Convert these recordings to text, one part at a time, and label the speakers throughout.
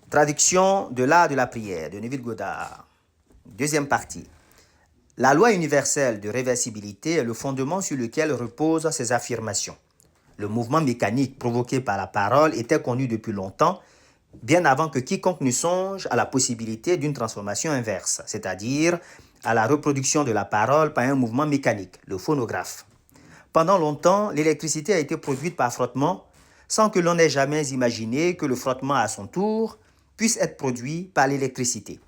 Speaker 1: Traduction de l'art de la prière de Neville Goddard. Deuxième partie. La loi universelle de réversibilité est le fondement sur lequel reposent ces affirmations. Le mouvement mécanique provoqué par la parole était connu depuis longtemps, bien avant que quiconque ne songe à la possibilité d'une transformation inverse, c'est-à-dire à la reproduction de la parole par un mouvement mécanique, le phonographe. Pendant longtemps, l'électricité a été produite par frottement, sans que l'on ait jamais imaginé que le frottement à son tour puisse être produit par l'électricité.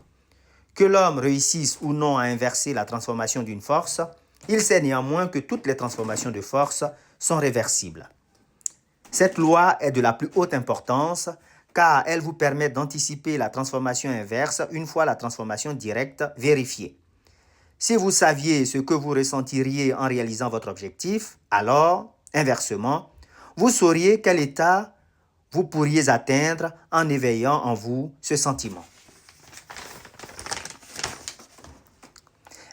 Speaker 1: Que l'homme réussisse ou non à inverser la transformation d'une force, il sait néanmoins que toutes les transformations de force sont réversibles. Cette loi est de la plus haute importance car elle vous permet d'anticiper la transformation inverse une fois la transformation directe vérifiée. Si vous saviez ce que vous ressentiriez en réalisant votre objectif, alors, inversement, vous sauriez quel état vous pourriez atteindre en éveillant en vous ce sentiment.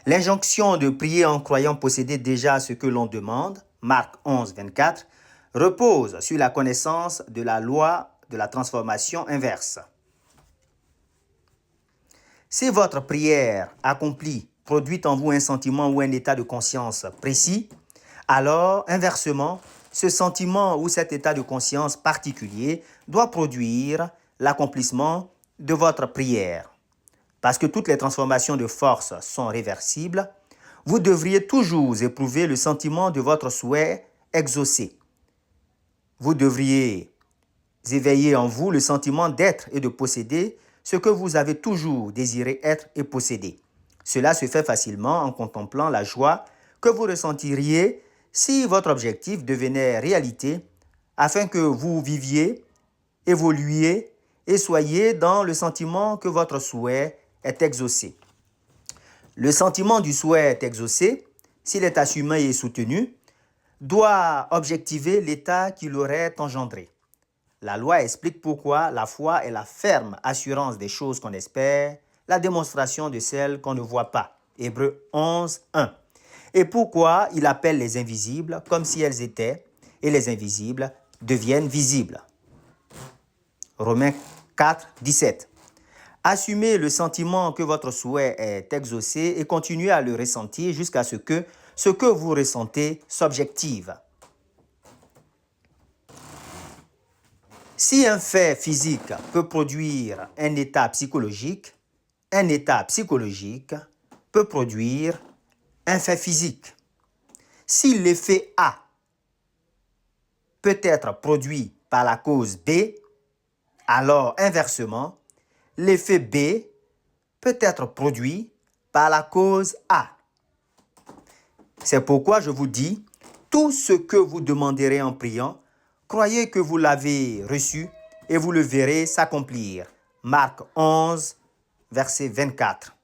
Speaker 1: L'injonction de prier en croyant posséder déjà ce que l'on demande, Marc 11, 24, repose sur la connaissance de la loi de la transformation inverse. Si votre prière accomplie produit en vous un sentiment ou un état de conscience précis, alors, inversement, ce sentiment ou cet état de conscience particulier doit produire l'accomplissement de votre prière. Parce que toutes les transformations de force sont réversibles, vous devriez toujours éprouver le sentiment de votre souhait exaucé. Vous devriez éveiller en vous le sentiment d'être et de posséder ce que vous avez toujours désiré être et posséder. Cela se fait facilement en contemplant la joie que vous ressentiriez si votre objectif devenait réalité, afin que vous viviez, évoluiez et soyez dans le sentiment que votre souhait est exaucé. Le sentiment du souhait est exaucé, s'il est assumé et soutenu, doit objectiver l'état qu'il aurait engendré. La loi explique pourquoi la foi est la ferme assurance des choses qu'on espère, la démonstration de celles qu'on ne voit pas. Hébreux 11, 1. Et pourquoi il appelle les invisibles comme si elles étaient, et les invisibles deviennent visibles. Romains 4, 17. Assumez le sentiment que votre souhait est exaucé et continuez à le ressentir jusqu'à ce que vous ressentez s'objective. Si un fait physique peut produire un état psychologique peut produire un fait physique. Si l'effet A peut être produit par la cause B, alors inversement, l'effet B peut être produit par la cause A. C'est pourquoi je vous dis, tout ce que vous demanderez en priant, croyez que vous l'avez reçu et vous le verrez s'accomplir. Marc 11, verset 24.